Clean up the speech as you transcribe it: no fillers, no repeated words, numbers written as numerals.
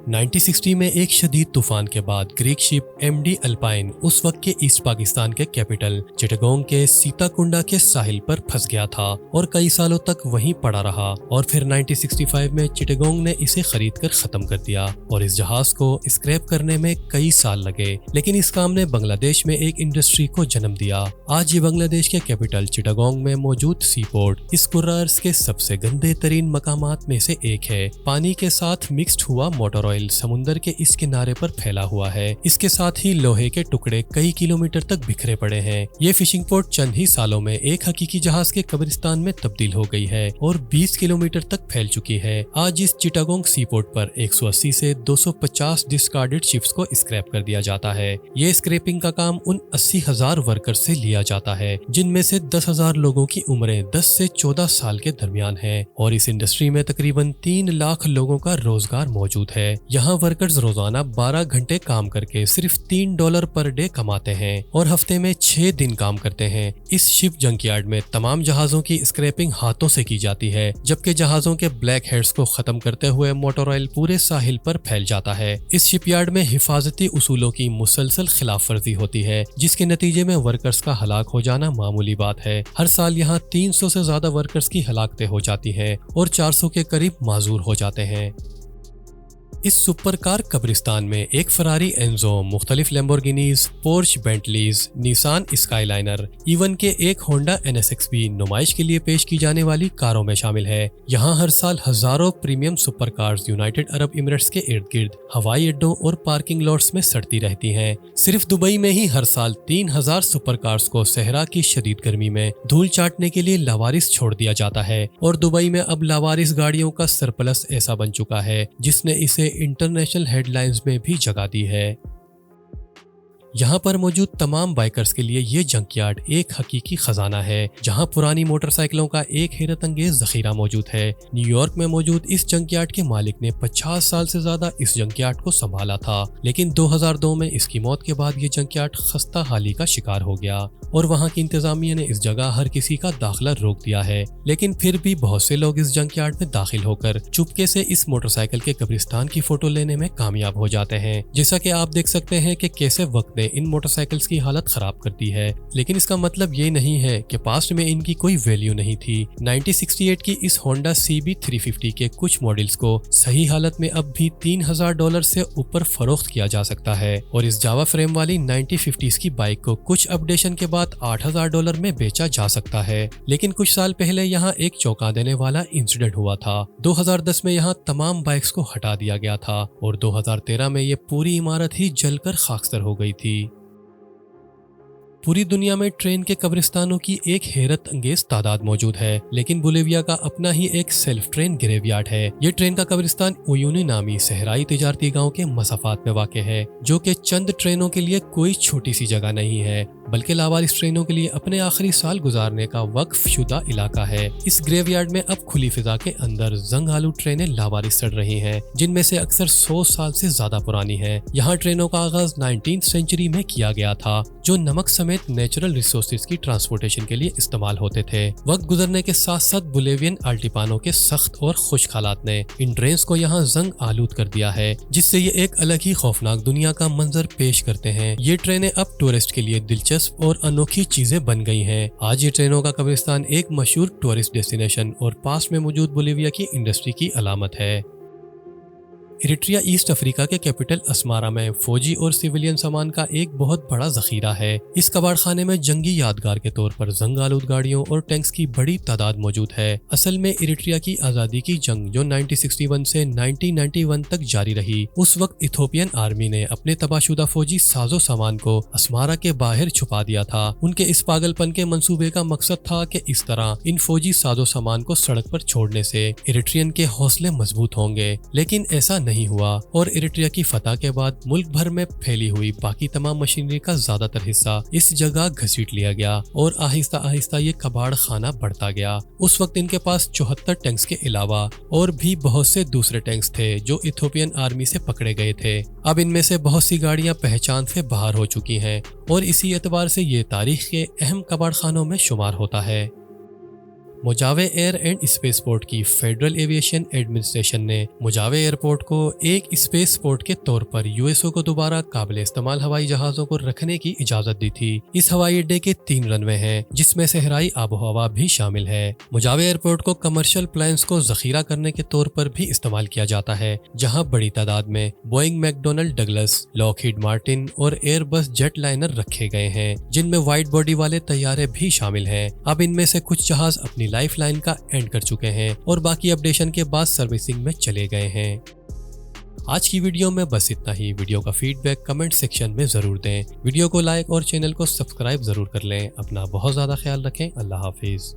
1960 में एक शदीद तूफान के बाद ग्रीक शिप MD अल्पाइन उस वक्त के ईस्ट पाकिस्तान के कैपिटल चिटागोंग के सीताकुंडा के साहिल पर फंस गया था और कई सालों तक वहीं पड़ा रहा और फिर 1965 में चिटागोंग ने इसे खरीद कर खत्म कर दिया और इस जहाज को स्क्रैप करने में कई साल लगे, लेकिन इस काम ने बांग्लादेश में एक इंडस्ट्री को जन्म दिया। आज ये बांग्लादेश के कैपिटल चिटागोंग में मौजूद सी पोर्ट इस कुर्रा अर्ज के सबसे गंदे तरीन मकामात में से एक है। पानी के साथ मिक्स्ड हुआ मोटर ऑयल समुंदर के इस किनारे पर फैला हुआ है। इसके साथ ही लोहे के टुकड़े कई किलोमीटर तक बिखरे पड़े हैं। ये फिशिंग पोर्ट चंद ही सालों में एक हकीकी जहाज के कब्रिस्तान में तब्दील हो गई है और 20 किलोमीटर तक फैल चुकी है। आज इस चिटागोंग सी पोर्ट पर 180 से 250 डिस्कार्डेड शिप्स को स्क्रैप कर दिया जाता है। ये स्क्रैपिंग का काम उन 80,000 वर्कर्स से लिया जाता है, जिनमें से 10,000 लोगों की उम्रें 10 से 14 साल के दरमियान है और इस इंडस्ट्री में तकरीबन 3 लाख लोगों का रोजगार मौजूद है। यहाँ वर्कर्स रोजाना 12 घंटे काम करके सिर्फ $3 पर डे कमाते हैं और हफ्ते में 6 दिन काम करते हैं। इस शिप जंकयार्ड में तमाम जहाजों की स्क्रैपिंग हाथों से की जाती है, जबकि जहाजों के ब्लैक हेड्स को खत्म करते हुए मोटर ऑयल पूरे साहिल पर फैल जाता है। इस शिपयार्ड में हिफाजती उसूलों की मुसलसल खिलाफ वर्जी होती है, जिसके नतीजे में वर्कर्स का हलाक हो जाना मामूली बात है। हर साल यहाँ 300 से ज्यादा वर्कर्स की हलाकतें हो जाती हैं और 400 के करीब माजूर हो जाते हैं। इस सुपर कार कब्रिस्तान में एक फरारी एंजो, मुख्तलिफ लैम्बोर्गिनीज, पोर्श बेंटलीज, निसान स्काईलाइनर, इवन के एक होंडा NSX भी नुमाइश के लिए पेश की जाने वाली कारों में शामिल है। यहाँ हर साल हजारों premium super cars United Arab emirates के इर्द गिर्द हवाई अड्डों और पार्किंग लॉट्स में सड़ती रहती हैं। सिर्फ दुबई में ही हर साल 3000 सुपर कार्स को सहरा की शदीद गर्मी में धूल चाटने के लिए लावारिस छोड़ दिया जाता है और दुबई में अब लावारिस गाड़ियों का सरप्लस ऐसा बन चुका है जिसने इसे इंटरनेशनल हेडलाइंस में भी जगह दी है। यहाँ पर मौजूद तमाम बाइकर्स के लिए ये जंकयार्ड एक हकीकी खजाना है, जहाँ पुरानी मोटरसाइकिलों का एक हैरत अंगेज जखीरा मौजूद है। न्यूयॉर्क में मौजूद इस जंकयार्ड के मालिक ने 50 साल से ज्यादा इस जंकयार्ड को संभाला था, लेकिन 2002 में इसकी मौत के बाद ये जंकयार्ड खस्ता हाली का शिकार हो गया और वहाँ की इंतजामिया ने इस जगह हर किसी का दाखिला रोक दिया है। लेकिन फिर भी बहुत से लोग इस जंकयार्ड में दाखिल होकर चुपके से इस मोटरसाइकिल के कब्रिस्तान की फोटो लेने में कामयाब हो जाते हैं। जैसा कि आप देख सकते हैं कि कैसे वक्त ने इन मोटरसाइकिल्स की हालत खराब कर दी है, लेकिन इसका मतलब ये नहीं है कि पास्ट में इनकी कोई वैल्यू नहीं थी। 1968 की इस होंडा CB350 के कुछ मॉडल्स को सही हालत में अब भी $3,000 से ऊपर फरोख्त किया जा सकता है और इस जावा फ्रेम वाली 1950s की बाइक को कुछ अपडेशन के बाद $8,000 में बेचा जा सकता है। लेकिन कुछ साल पहले यहाँ एक चौंका देने वाला इंसिडेंट हुआ था। 2010 में यहाँ तमाम बाइक्स को हटा दिया गया था और 2013 में ये पूरी इमारत ही जलकर खाकसर हो गई थी। पूरी दुनिया में ट्रेन के कब्रिस्तानों की एक हैरत अंगेज तादाद मौजूद है, लेकिन बोलिविया का अपना ही एक सेल्फ ट्रेन ग्रेवयार्ड है। ये ट्रेन का कब्रिस्तान उयुनी नामी सहराई तिजारती गांव के मसाफात में वाक़ है, जो कि चंद ट्रेनों के लिए कोई छोटी सी जगह नहीं है, बल्कि लावारिस ट्रेनों के लिए अपने आखिरी साल गुजारने का वक्फ शुदा इलाका है। इस ग्रेवयार्ड में अब खुली फिजा के अंदर जंग आलू ट्रेनें लावारिस सड़ रही हैं, जिनमें से अक्सर 100 साल से ज्यादा पुरानी हैं। यहाँ ट्रेनों का आगाज 19th सेंचुरी में किया गया था, जो नमक समेत नेचुरल रिसोर्सेज की ट्रांसपोर्टेशन के लिए इस्तेमाल होते थे। वक्त गुजरने के साथ साथ बोलिवियन अल्टीपानो के सख्त और खुश्क हालात ने इन ट्रेन्स को यहाँ जंग आलूद कर दिया है, जिससे ये एक अलग ही खौफनाक दुनिया का मंजर पेश करते हैं। ये ट्रेनें अब टूरिस्ट के लिए दिलचस्प और अनोखी चीजें बन गई हैं। आज ये ट्रेनों का कब्रिस्तान एक मशहूर टूरिस्ट डेस्टिनेशन और पास में मौजूद बोलिविया की इंडस्ट्री की अलामत है। इरिट्रिया ईस्ट अफ्रीका के कैपिटल अस्मारा में फौजी और सिविलियन सामान का एक बहुत बड़ा जखीरा है। इस कबाड़ खाने में जंगी यादगार के तौर पर जंग आलूद गाड़ियों और टैंक्स की बड़ी तादाद मौजूद है। असल में इरिट्रिया की आजादी की जंग जो 1961 से 1991 तक जारी रही, उस वक्त इथोपियन आर्मी ने अपने तबाहशुदा फौजी साजो सामान को अस्मारा के बाहर छुपा दिया था। उनके इस पागलपन के मंसूबे का मकसद था कि इस तरह इन फौजी साजो सामान को सड़क पर छोड़ने से इरिट्रियन के हौसले मजबूत होंगे, लेकिन ऐसा नहीं हुआ और इरिट्रिया की फतह के बाद मुल्क भर में फैली हुई बाकी तमाम मशीनरी का ज्यादातर हिस्सा इस जगह घसीट लिया गया और आहिस्ता आहिस्ता ये कबाड़ खाना बढ़ता गया। उस वक्त इनके पास 74 टैंक्स के अलावा और भी बहुत से दूसरे टैंक्स थे जो इथोपियन आर्मी से पकड़े गए थे। अब इनमें से बहुत सी गाड़ियां पहचान से बाहर हो चुकी हैं और इसी एतबार से ये तारीख के अहम कबाड़ खानों में शुमार होता है। मुजावे एयर एंड स्पेस पोर्ट की फेडरल एविएशन एडमिनिस्ट्रेशन ने मुजावे एयरपोर्ट को एक स्पेस पोर्ट के तौर पर यूएसओ को दोबारा काबिल इस्तेमाल हवाई जहाजों को रखने की इजाजत दी थी। इस हवाई अड्डे के 3 रनवे हैं, जिसमें सहराई आबोहवा भी शामिल है। मुजावे एयरपोर्ट को कमर्शियल प्लेन्स को जखीरा करने के तौर पर भी इस्तेमाल किया जाता है, जहां बड़ी तादाद में Boeing, McDonald, Douglas, Lockheed Martin और एयरबस जेट लाइनर रखे गए हैं, जिनमें वाइड बॉडी वाले तैयारे भी शामिल हैं। अब इनमें से कुछ जहाज अपनी लाइफ लाइन का एंड कर चुके हैं और बाकी अपडेशन के बाद सर्विसिंग में चले गए हैं। आज की वीडियो में बस इतना ही। वीडियो का फीडबैक कमेंट सेक्शन में जरूर दें। वीडियो को लाइक और चैनल को सब्सक्राइब जरूर कर लें। अपना बहुत ज़्यादा ख्याल रखें। अल्लाह हाफिज़।